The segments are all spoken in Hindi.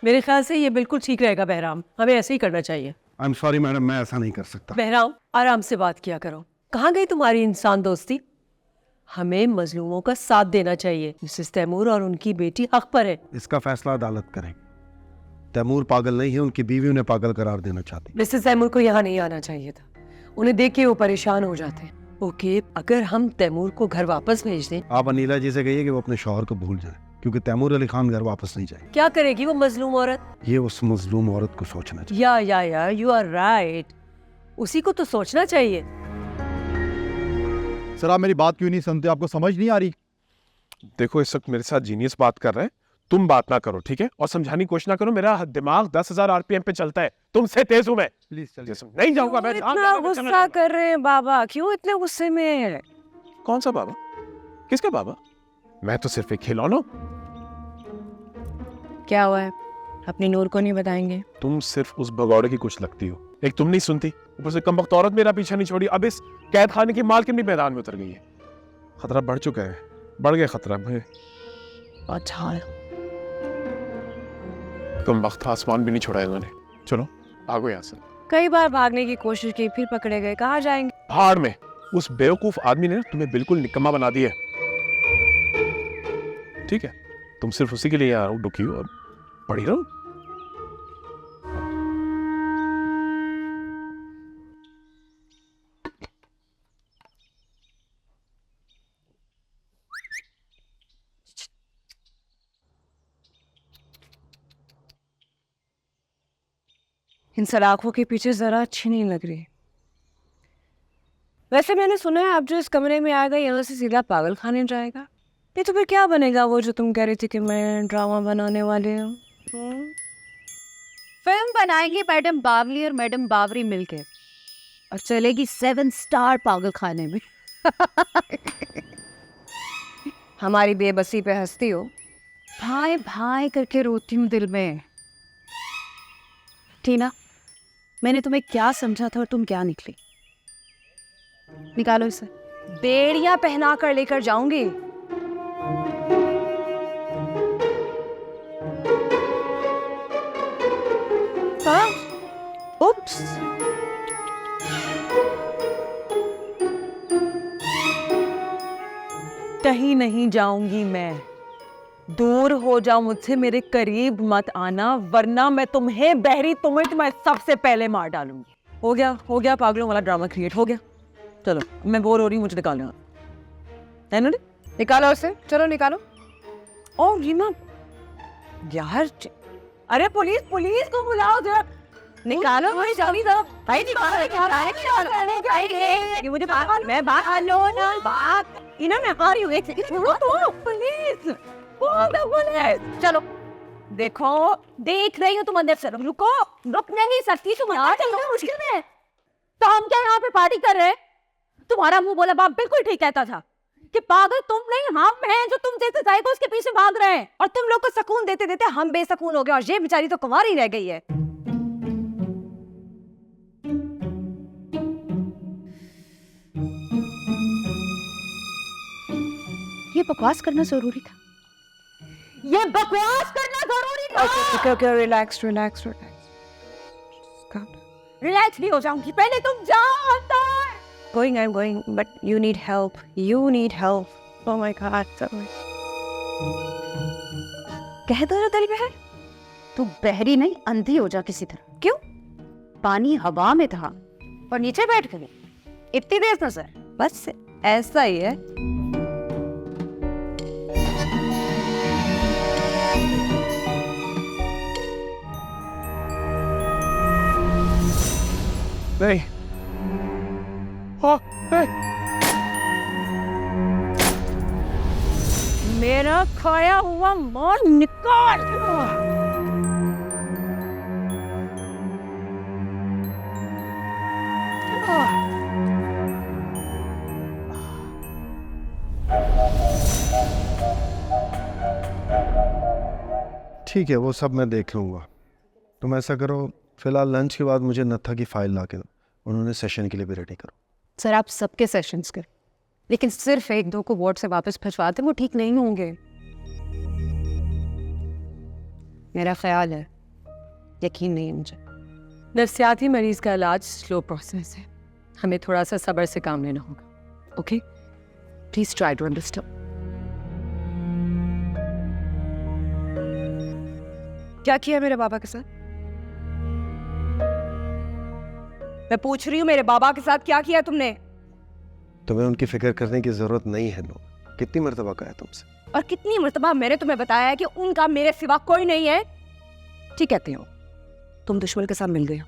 मेरे ख्याल से ये बिल्कुल ठीक रहेगा बहराम, हमें ऐसे ही करना चाहिए। आई एम सॉरी मैडम, मैं ऐसा नहीं कर सकता। बहराम आराम से बात किया करो। कहाँ गई तुम्हारी इंसान दोस्ती? हमें मजलूमों का साथ देना चाहिए। मिसेस तैमूर और उनकी बेटी हक पर है। इसका फैसला अदालत करेगी। तैमूर पागल नहीं है, उनकी बीवी उन्हें पागल करार देना चाहती। मिसेस तैमूर को यहाँ नहीं आना चाहिए था, उन्हें देख के वो परेशान हो जाते हैं। ओके, अगर हम तैमूर को घर वापस भेज दें। आप अनीला जी से कहिए कि वो अपने शौहर को भूल जाए, क्योंकि तैमूर अली खान घर वापस नहीं जाए। क्या करेगी वो मजलूम औरत? ये उस मजलूम औरत को सोचना चाहिए। या यू आर राइट, उसी को तो सोचना चाहिए। सर आप मेरी बात क्यों नहीं सुनते? आपको समझ नहीं आ रही? देखो इस वक्त मेरे साथ जीनियस बात कर रहे हैं, तुम बात ना करो, ठीक है? और समझाने की कोशिश ना करो, मेरा दिमाग 10,000 RPM पे चलता है, तुमसे तेज हूं मैं। प्लीज चलिए। नहीं जाऊंगा मैं। इतना गुस्सा कर रहे हैं बाबा, क्यों इतने गुस्से में? कौन सा बाबा? किसका बाबा? मैं तो सिर्फ एक खिलौना हूं। क्या हुआ है? अपनी नूर को नहीं बताएंगे? तुम सिर्फ उस भगौड़े की कुछ लगती हो। एक तुम नहीं सुनती, ऊपर से कमबख्त औरत मेरा पीछा नहीं छोड़ी, अब इस कैद खाने की मालकिन भी मैदान में उतर गई है। खतरा बढ़ चुका है, बढ़ गया खतरा मुझे। अच्छा, कमबख्त आसमान भी नहीं छोड़ा इन्होंने। चलो भागो यहाँ से। कई बार भागने की कोशिश की, फिर पकड़े गए। कहाँ जाएंगे? भाड़ में। उस बेवकूफ आदमी ने तुम्हें बिल्कुल निकम्मा बना दिया। ठीक है, तुम सिर्फ उसी के लिए यहाँ दुखी हो, और पढ़ी रहो। इन सलाखों के पीछे जरा अच्छी नहीं लग रही। वैसे मैंने सुना है आप जो इस कमरे में आएगा यहाँ से सीधा पागल खाने जाएगा। नहीं तो फिर क्या बनेगा वो जो तुम कह रही थी कि मैं ड्रामा बनाने वाले हूँ? फिल्म बनाएंगे मैडम बावली और मैडम बावरी मिलके, और चलेगी 7 स्टार पागल खाने में। हमारी बेबसी पे हंसती हो? भाई भाई करके रोती हूँ दिल में। टीना, मैंने तुम्हें क्या समझा था और तुम क्या निकली? निकालो इसे। बेड़ियां पहना कर लेकर जाऊंगी। हाँ? उप्स। कहीं नहीं जाऊंगी मैं, दूर हो जाओ मुझसे, मेरे करीब मत आना, वरना मैं तुम्हें बहरी तुम्हें सबसे पहले मार डालूंगी। हो गया पागलों वाला ड्रामा क्रिएट हो गया। चलो मैं बोर हो रही हूँ, मुझे निकालना है ना? निकालो उसे, चलो निकालो। ओ रीमा यार, अरे पुलिस को बुलाओ जरा। निकालो भाई जल्दी दो भाई, निकालो मुझे बात, मैं बात लो ना, बात इना मैं आ रही हूँ, एक सेकंड छोड़ो तो। पुलिस चलो, देखो, देख रही हूँ तुम अंदर से, रुको, रुक नहीं सकती तुम यार, चलो मुश्किल में। तो हम क्या यहाँ पे पार्टी कर रहे हैं? तुम्हारा मुंह बोला बाप बिल्कुल ठीक कहता था कि पागल तुम नहीं हम हैं जो तुम जैसे साइको उसके पीछे भाग रहे हैं, और तुम लोग को सुकून देते देते हम बेसुकून हो गए, और ये बेचारी तो कुंवारी रह गई है। ये बकवास करना जरूरी था। ये बकवास करना जरूरी था। Okay, relax. रिलैक्स नहीं हो जाऊंगी, पहले तुम जाओ अंदर। I'm going, but you need help. Oh my God. कह दो जो दिल में है। तू बहरी नहीं, अंधी हो जा किसी तरह। क्यों? पानी हवा में था और नीचे बैठ गए इतनी देर से। सर बस ऐसा ही है। नहीं। हाँ, मेरा खाया हुआ माल निकाल। ठीक है, वो सब मैं देख लूँगा। तुम ऐसा करो, फिलहाल लंच के बाद मुझे नत्था की फाइल ला के दो, उन्होंने सेशन के लिए भी रेडी करो। सर आप सबके सेशंस कर, लेकिन सिर्फ 1-2 को वार्ड से वापस भिजवा दें, वो ठीक नहीं होंगे। मेरा ख्याल है, यकीन नहीं है मुझे। नफ्सियाती मरीज का इलाज स्लो प्रोसेस है, हमें थोड़ा सा सब्र से काम लेना होगा। Okay, please try to understand. क्या किया मेरे बाबा के साथ? मैं पूछ रही हूँ, मेरे बाबा के साथ क्या किया तुमने? तुम्हें उनकी फिक्र करने की जरूरत नहीं है। नो, कितनी मर्तबा कहा है तुमसे? और कितनी मर्तबा मैंने तुम्हें बताया है कि उनका मेरे सिवा कोई नहीं है। ठीक कहते हो, तुम दुश्मन के साथ मिल गए हो,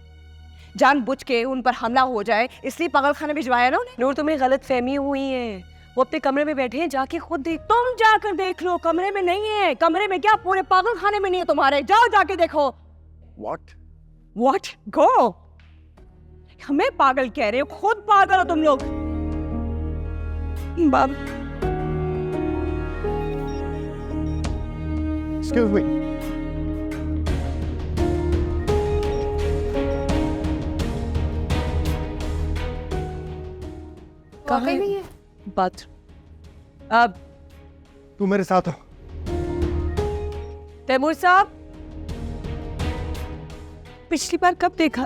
जानबूझ के उन पर हमला हो जाए इसलिए पागल खाने भिजवाया ना उन्हें। नूर, तुम्हें गलत फहमी हुई है, वो अपने कमरे में बैठे हैं, जाके खुद देख। तुम जाकर देख लो, कमरे में नहीं है। कमरे में क्या, पूरे पागल खाने में नहीं है तुम्हारे, जाओ जाके देखो। What? Go! हमें पागल कह रहे हो, खुद पागल हो तुम लोग। बाबा, Excuse me. कहाँ है बात? अब तू मेरे साथ हो। तैमूर साहब, पिछली बार कब देखा?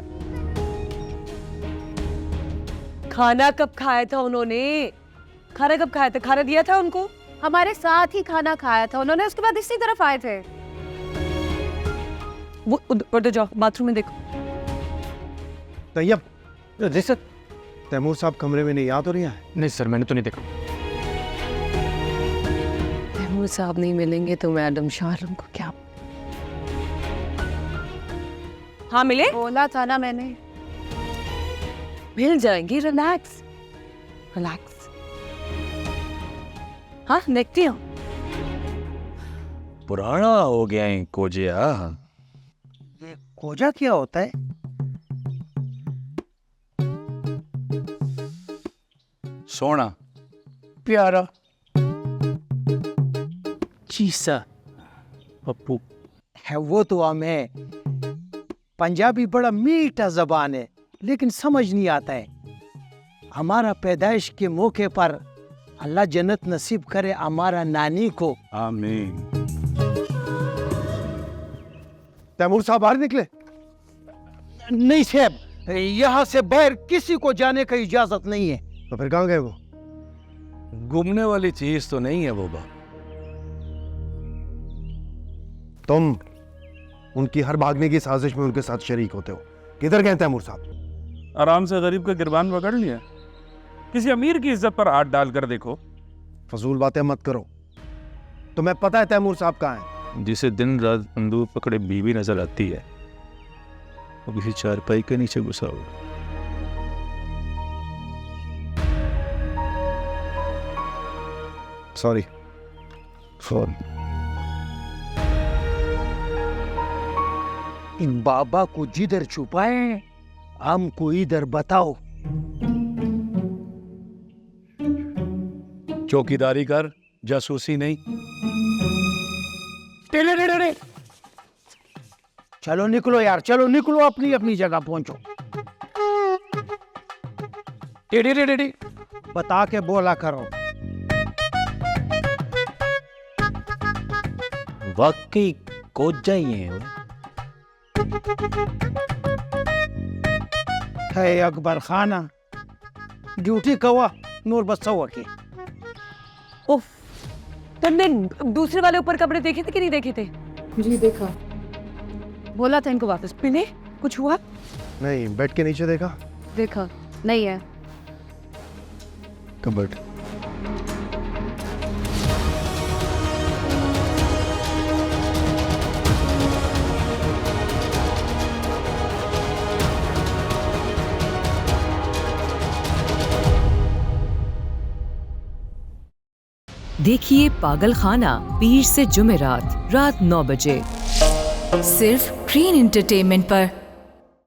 खाना कब खाया था उन्होंने? खाना कब खाया था? खाना दिया था उनको? हमारे साथ ही खाना खाया था उन्होंने, उसके बाद इसी तरफ आए थे। वो उधर जाओ, बाथरूम में देखो। तैयब, जी सर। तैमूर साहब कमरे में नहीं, याद हो रही है? नहीं सर, मैंने तो नहीं देखा। तैमूर साहब नहीं मिलेंगे तो मैडम शाहरुम को क्या? हाँ मिले? बोला था ना मैंने। मिल जाएंगी, रिलैक्स रिलैक्स। हाँ, देखती हूँ। पुराना हो गया है कोजिया। ये कोजा क्या होता है? सोना, प्यारा, चीसा पप्पू। है वो तो हमें। पंजाबी बड़ा मीठा जबान है, लेकिन समझ नहीं आता है। हमारा पैदाइश के मौके पर अल्लाह जन्नत नसीब करे हमारा नानी को। आमीन। तैमूर साहब बाहर निकले? नहीं साहब, यहाँ से बाहर किसी को जाने की इजाजत नहीं है। तो फिर कहाँ गए वो? घूमने वाली चीज तो नहीं है वो बाप। तुम उनकी हर भागने की साजिश में उनके साथ शरीक होते हो। किधर गए तैमूर साहब? आराम से गरीब का गिरबान पकड़ लिया। किसी अमीर की इज्जत पर हाथ डालकर देखो। फजूल बातें मत करो। तुम्हें पता है तैमूर साहब कहाँ हैं? जिसे दिन रात बंदूक पकड़े बीवी नजर आती है, वो किसी चारपाई के नीचे घुसा हुआ। सॉरी। इन बाबा को जिधर छुपाए, हमको इधर बताओ। चौकीदारी कर, जासूसी नहीं। चलो निकलो यार, चलो निकलो, अपनी अपनी जगह पहुंचो। टेढ़ी बता के बोला करो। वाकई कोजा ही है। है अकबर खाना ड्यूटी कवा नूर बस्सवा की। उफ, तुमने दूसरे वाले ऊपर कपड़े देखे थे कि नहीं देखे थे? जी देखा। बोला था इनको वापस। पीने कुछ हुआ? नहीं, बेड के नीचे देखा? देखा नहीं है। कबर्ड। देखिए पागल खाना पीर से जुमेरात रात 9 बजे सिर्फ ग्रीन एंटरटेनमेंट पर।